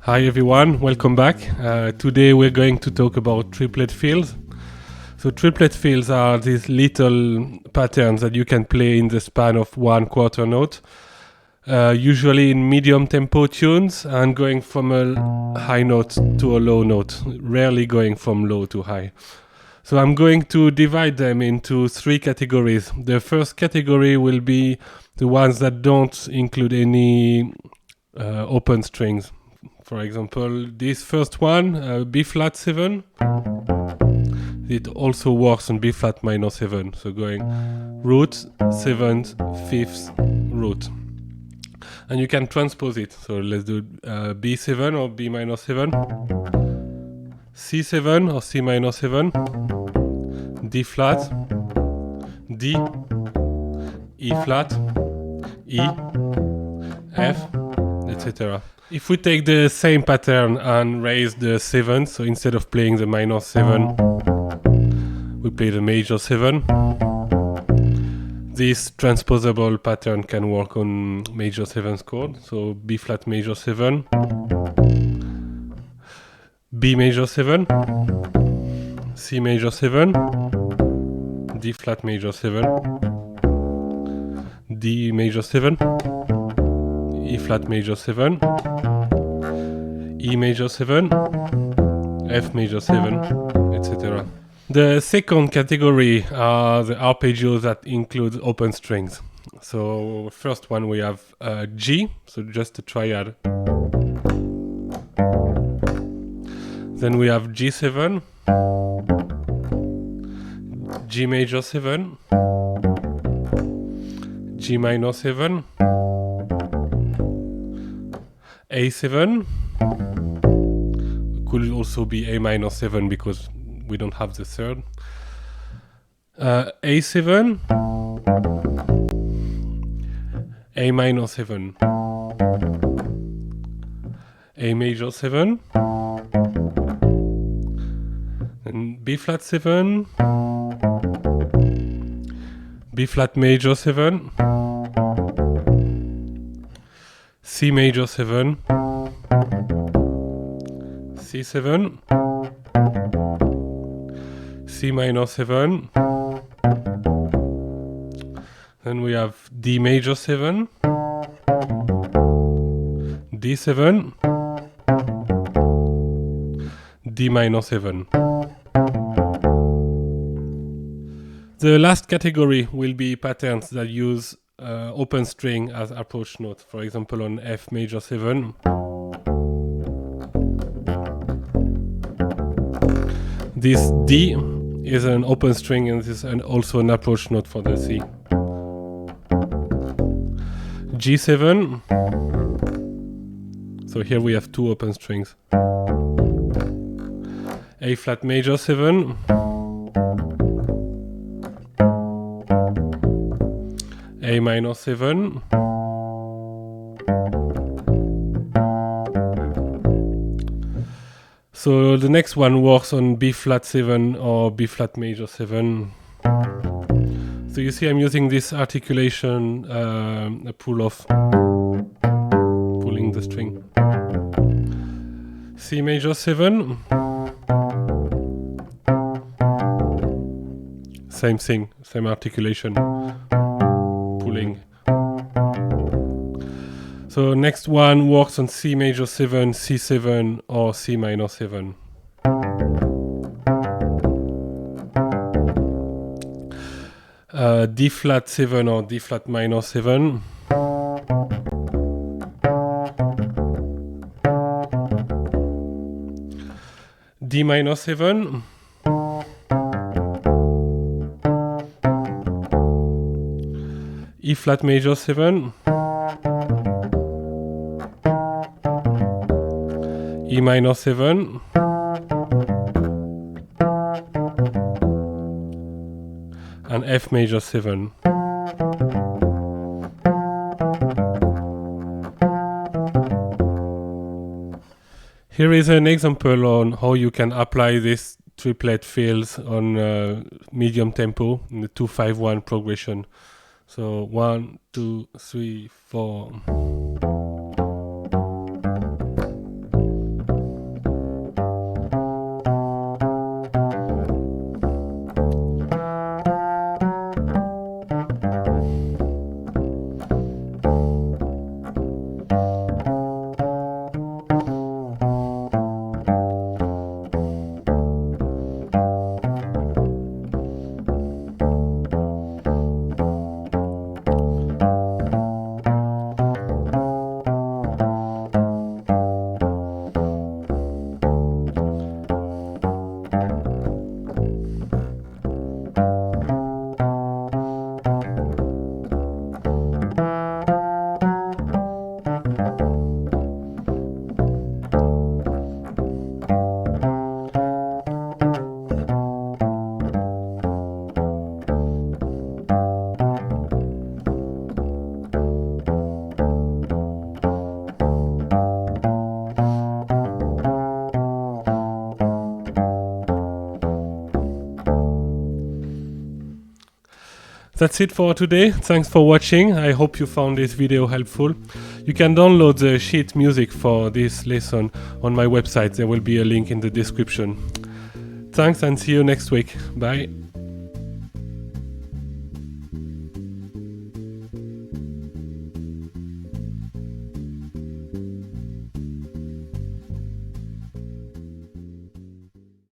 Hi everyone, welcome back. Today we're going to talk about triplet fills. So triplet fills are these little patterns that you can play in the span of 1/4 note, usually in medium tempo tunes and going from a high note to a low note, rarely going from low to high. So I'm going to divide them into 3 categories. The first category will be the ones that don't include any open strings. For example, this first one, B flat 7, it also works on B flat minor 7. So going root, 7th, 5th, root. And you can transpose it. So let's do B7 or B minor 7, C7 or C minor 7, D flat, D, E flat, E, F, etc. If we take the same pattern and raise the 7th, so instead of playing the minor 7, we play the major 7. This transposable pattern can work on major 7th chord, so B flat major 7, B major 7, C major 7, D flat major 7, D major 7, E flat major 7, E major 7, F major 7, etc. The second category are the arpeggios that include open strings. So first one we have G, so just a triad. Then we have G7, G major 7, G minor 7, A7, could also be A minor 7 because we don't have the third. A7, A minor 7, A major 7, and B flat 7, B flat major 7, C major 7, C7, C minor 7, then we have D major 7, D7, D minor 7. The last category will be patterns that use open string as approach note, for example on F major 7. This D is an open string and this is also an approach note for the C. G7, so here we have 2 open strings. A flat major 7, A minor 7, so the next one works on B flat 7 or B flat major 7. So you see I'm using this articulation, a pull off, pulling the string. C major 7, same thing, same articulation, pulling. So next one works on C major 7, C7 or C minor 7. D flat 7 or D flat minor 7. D minor 7. E flat major 7. E minor 7, and F major 7. Here is an example on how you can apply this triplet fills on medium tempo in the 2-5-1 progression. So 1, 2, 3, 4. That's it for today. Thanks for watching. I hope you found this video helpful. You can download the sheet music for this lesson on my website. There will be a link in the description. Thanks and see you next week. Bye.